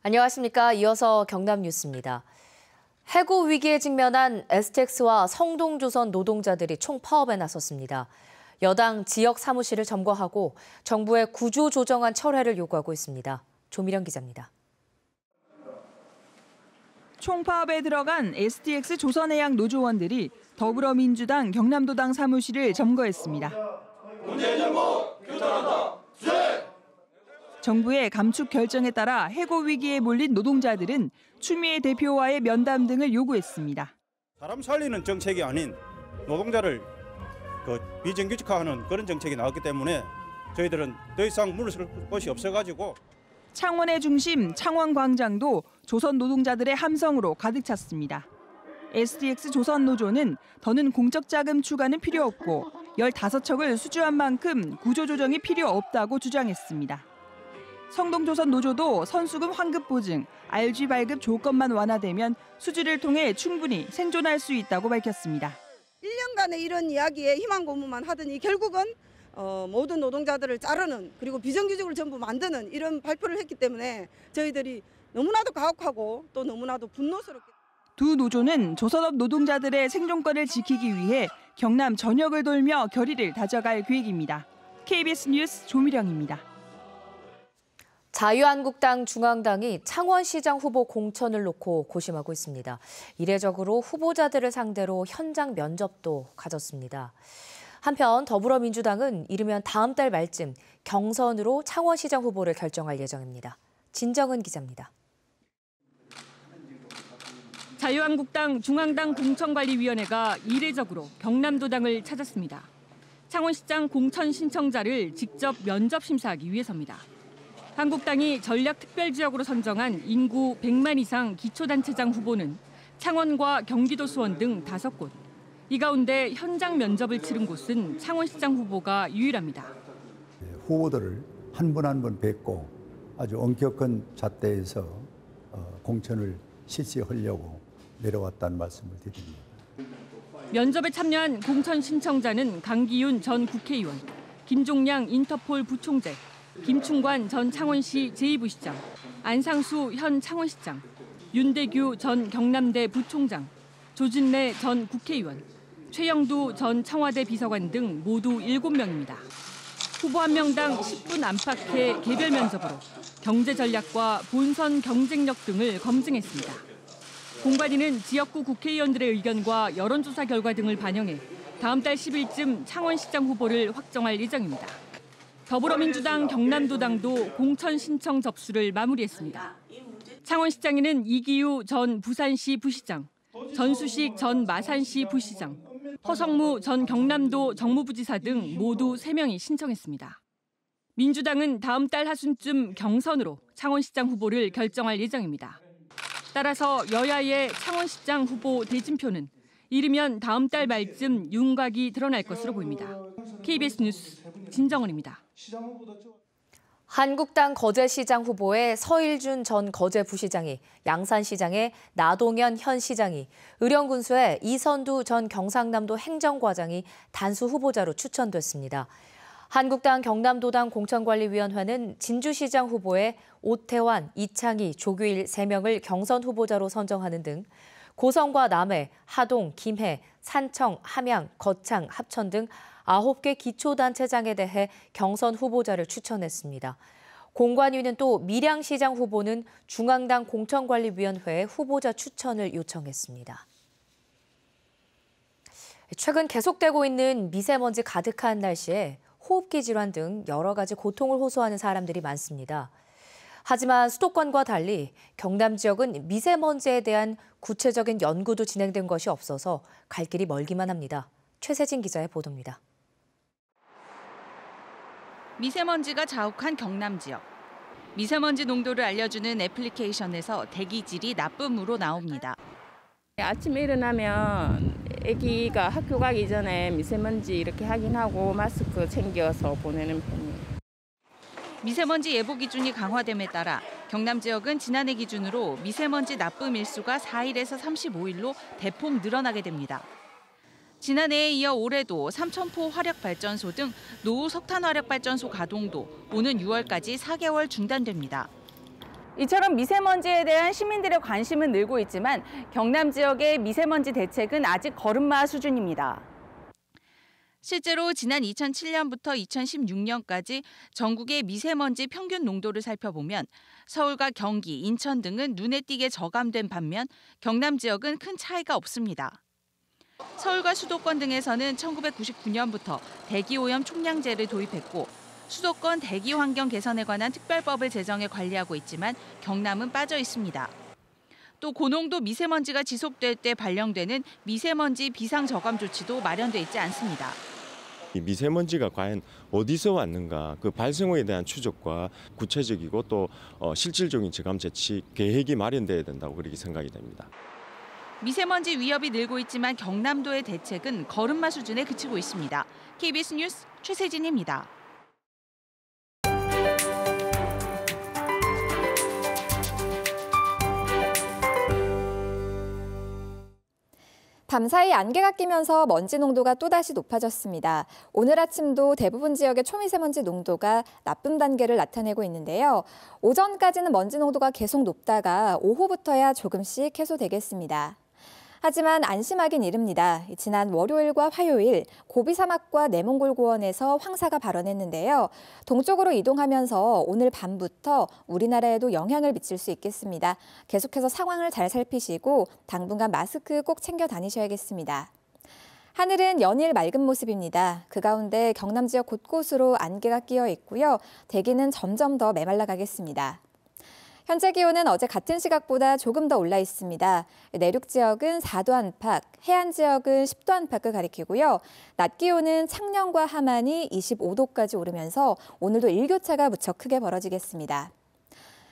안녕하십니까. 이어서 경남 뉴스입니다. 해고 위기에 직면한 STX와 성동조선 노동자들이 총파업에 나섰습니다. 여당 지역 사무실을 점거하고 정부의 구조조정안 철회를 요구하고 있습니다. 조미령 기자입니다. 총파업에 들어간 STX 조선해양 노조원들이 더불어민주당 경남도당 사무실을 점거했습니다. 문재인 정부 규탄한다. 주제! 정부의 감축 결정에 따라 해고 위기에 몰린 노동자들은 추미애 대표와의 면담 등을 요구했습니다. 사람 살리는 정책이 아닌 노동자를 비정규직화하는 그런 정책이 나왔기 때문에 저희들은 더 이상 물러설 곳이 없어가지고. 창원의 중심 창원광장도 조선 노동자들의 함성으로 가득 찼습니다. STX 조선노조는 더는 공적 자금 추가는 필요 없고 15척을 수주한 만큼 구조조정이 필요 없다고 주장했습니다. 성동조선 노조도 선수금 환급 보증, RG 발급 조건만 완화되면 수주를 통해 충분히 생존할 수 있다고 밝혔습니다. 1년간의 이런 이야기에 희망 고문만 하더니 결국은 모든 노동자들을 자르는, 그리고 비정규직을 전부 만드는 이런 발표를 했기 때문에 저희들이 너무나도 가혹하고 또 너무나도 분노스럽게. 두 노조는 조선업 노동자들의 생존권을 지키기 위해 경남 전역을 돌며 결의를 다져갈 계획입니다. KBS 뉴스 조미령입니다. 자유한국당 중앙당이 창원시장 후보 공천을 놓고 고심하고 있습니다. 이례적으로 후보자들을 상대로 현장 면접도 가졌습니다. 한편 더불어민주당은 이르면 다음 달 말쯤 경선으로 창원시장 후보를 결정할 예정입니다. 진정은 기자입니다. 자유한국당 중앙당 공천관리위원회가 이례적으로 경남도당을 찾았습니다. 창원시장 공천 신청자를 직접 면접 심사하기 위해서입니다. 한국당이 전략특별지역으로 선정한 인구 100만 이상 기초단체장 후보는 창원과 경기도 수원 등 5곳. 이 가운데 현장 면접을 치른 곳은 창원시장 후보가 유일합니다. 후보들을 한 분 한 분 뵙고 아주 엄격한 잣대에서 공천을 실시하려고 내려왔다는 말씀을 드립니다. 면접에 참여한 공천 신청자는 강기윤 전 국회의원, 김종량 인터폴 부총재, 김충관 전 창원시 제2부시장, 안상수 현 창원시장, 윤대규 전 경남대 부총장, 조진래 전 국회의원, 최영두 전 청와대 비서관 등 모두 7명입니다. 후보 1명당 10분 안팎의 개별 면접으로 경제 전략과 본선 경쟁력 등을 검증했습니다. 공관위는 지역구 국회의원들의 의견과 여론조사 결과 등을 반영해 다음 달 10일쯤 창원시장 후보를 확정할 예정입니다. 더불어민주당 경남도당도 공천 신청 접수를 마무리했습니다. 창원시장에는 이기유 전 부산시 부시장, 전수식 전 마산시 부시장, 허성무 전 경남도 정무부지사 등 모두 3명이 신청했습니다. 민주당은 다음 달 하순쯤 경선으로 창원시장 후보를 결정할 예정입니다. 따라서 여야의 창원시장 후보 대진표는 이르면 다음 달 말쯤 윤곽이 드러날 것으로 보입니다. KBS 뉴스 진정은입니다. 한국당 거제시장 후보의 서일준 전 거제부시장이, 양산시장의 나동현 현 시장이, 의령군수의 이선두 전 경상남도 행정과장이 단수 후보자로 추천됐습니다. 한국당 경남도당 공천관리위원회는 진주시장 후보의 오태환, 이창희, 조규일 3명을 경선 후보자로 선정하는 등 고성과 남해, 하동, 김해, 산청, 함양, 거창, 합천 등 9개 기초단체장에 대해 경선 후보자를 추천했습니다. 공관위는 또 밀양시장 후보는 중앙당 공천관리위원회에 후보자 추천을 요청했습니다. 최근 계속되고 있는 미세먼지 가득한 날씨에 호흡기 질환 등 여러 가지 고통을 호소하는 사람들이 많습니다. 하지만 수도권과 달리 경남 지역은 미세먼지에 대한 구체적인 연구도 진행된 것이 없어서 갈 길이 멀기만 합니다. 최세진 기자의 보도입니다. 미세먼지가 자욱한 경남 지역. 미세먼지 농도를 알려주는 애플리케이션에서 대기질이 나쁨으로 나옵니다. 아침에 일어나면 아기가 학교 가기 전에 미세먼지 이렇게 확인하고 마스크 챙겨서 보내는 편이에요. 미세먼지 예보 기준이 강화됨에 따라 경남 지역은 지난해 기준으로 미세먼지 나쁨 일수가 4일에서 35일로 대폭 늘어나게 됩니다. 지난해에 이어 올해도 삼천포 화력발전소 등 노후 석탄 화력발전소 가동도 오는 6월까지 4개월 중단됩니다. 이처럼 미세먼지에 대한 시민들의 관심은 늘고 있지만 경남 지역의 미세먼지 대책은 아직 걸음마 수준입니다. 실제로 지난 2007년부터 2016년까지 전국의 미세먼지 평균 농도를 살펴보면 서울과 경기, 인천 등은 눈에 띄게 저감된 반면 경남 지역은 큰 차이가 없습니다. 서울과 수도권 등에서는 1999년부터 대기오염 총량제를 도입했고 수도권 대기 환경 개선에 관한 특별법을 제정해 관리하고 있지만 경남은 빠져 있습니다. 또 고농도 미세먼지가 지속될 때 발령되는 미세먼지 비상저감 조치도 마련돼 있지 않습니다. 이 미세먼지가 과연 어디서 왔는가 그 발생호에 대한 추적과 구체적이고 또 실질적인 저감 재치 계획이 마련돼야 된다고 그렇게 생각이 됩니다. 미세먼지 위협이 늘고 있지만 경남도의 대책은 걸음마 수준에 그치고 있습니다. KBS 뉴스 최세진입니다. 밤사이 안개가 끼면서 먼지 농도가 또다시 높아졌습니다. 오늘 아침도 대부분 지역의 초미세먼지 농도가 나쁨 단계를 나타내고 있는데요. 오전까지는 먼지 농도가 계속 높다가 오후부터야 조금씩 해소되겠습니다. 하지만 안심하긴 이릅니다. 지난 월요일과 화요일 고비사막과 내몽골고원에서 황사가 발원했는데요. 동쪽으로 이동하면서 오늘 밤부터 우리나라에도 영향을 미칠 수 있겠습니다. 계속해서 상황을 잘 살피시고 당분간 마스크 꼭 챙겨 다니셔야겠습니다. 하늘은 연일 맑은 모습입니다. 그 가운데 경남 지역 곳곳으로 안개가 끼어 있고요. 대기는 점점 더 메말라 가겠습니다. 현재 기온은 어제 같은 시각보다 조금 더 올라 있습니다. 내륙 지역은 4도 안팎, 해안 지역은 10도 안팎을 가리키고요. 낮 기온은 창녕과 함안이 25도까지 오르면서 오늘도 일교차가 무척 크게 벌어지겠습니다.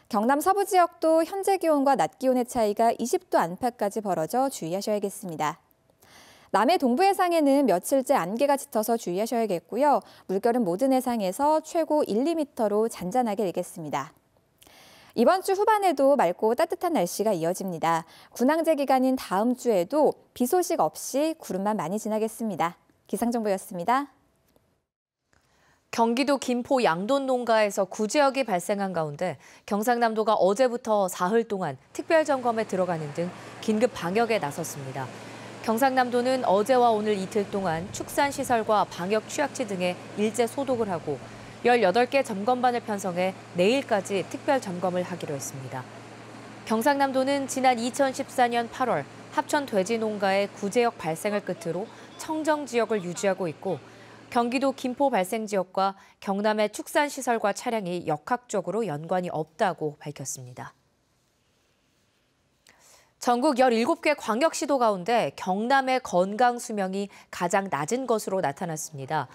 경남 서부 지역도 현재 기온과 낮 기온의 차이가 20도 안팎까지 벌어져 주의하셔야겠습니다. 남해 동부 해상에는 며칠째 안개가 짙어서 주의하셔야겠고요. 물결은 모든 해상에서 최고 1, 2m로 잔잔하게 일겠습니다. 이번 주 후반에도 맑고 따뜻한 날씨가 이어집니다. 군항제 기간인 다음 주에도 비 소식 없이 구름만 많이 지나겠습니다. 기상정보였습니다. 경기도 김포 양돈 농가에서 구지역이 발생한 가운데 경상남도가 어제부터 사흘 동안 특별점검에 들어가는 등 긴급 방역에 나섰습니다. 경상남도는 어제와 오늘 이틀 동안 축산시설과 방역 취약지 등에 일제 소독을 하고 18개 점검반을 편성해 내일까지 특별 점검을 하기로 했습니다. 경상남도는 지난 2014년 8월 합천 돼지 농가의 구제역 발생을 끝으로 청정 지역을 유지하고 있고 경기도 김포 발생 지역과 경남의 축산시설과 차량이 역학적으로 연관이 없다고 밝혔습니다. 전국 17개 광역시도 가운데 경남의 건강 수명이 가장 낮은 것으로 나타났습니다.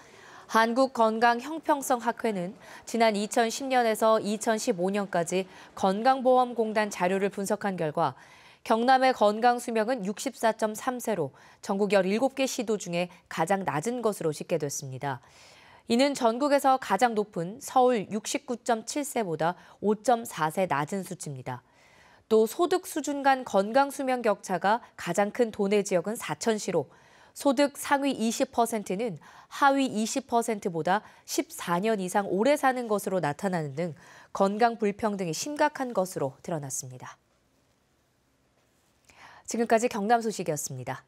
한국건강형평성학회는 지난 2010년에서 2015년까지 건강보험공단 자료를 분석한 결과 경남의 건강수명은 64.3세로 전국 17개 시도 중에 가장 낮은 것으로 집계됐습니다. 이는 전국에서 가장 높은 서울 69.7세보다 5.4세 낮은 수치입니다. 또 소득 수준 간 건강수명 격차가 가장 큰 도내 지역은 사천시로 소득 상위 20%는 하위 20%보다 14년 이상 오래 사는 것으로 나타나는 등 건강 불평등이 심각한 것으로 드러났습니다. 지금까지 경남 소식이었습니다.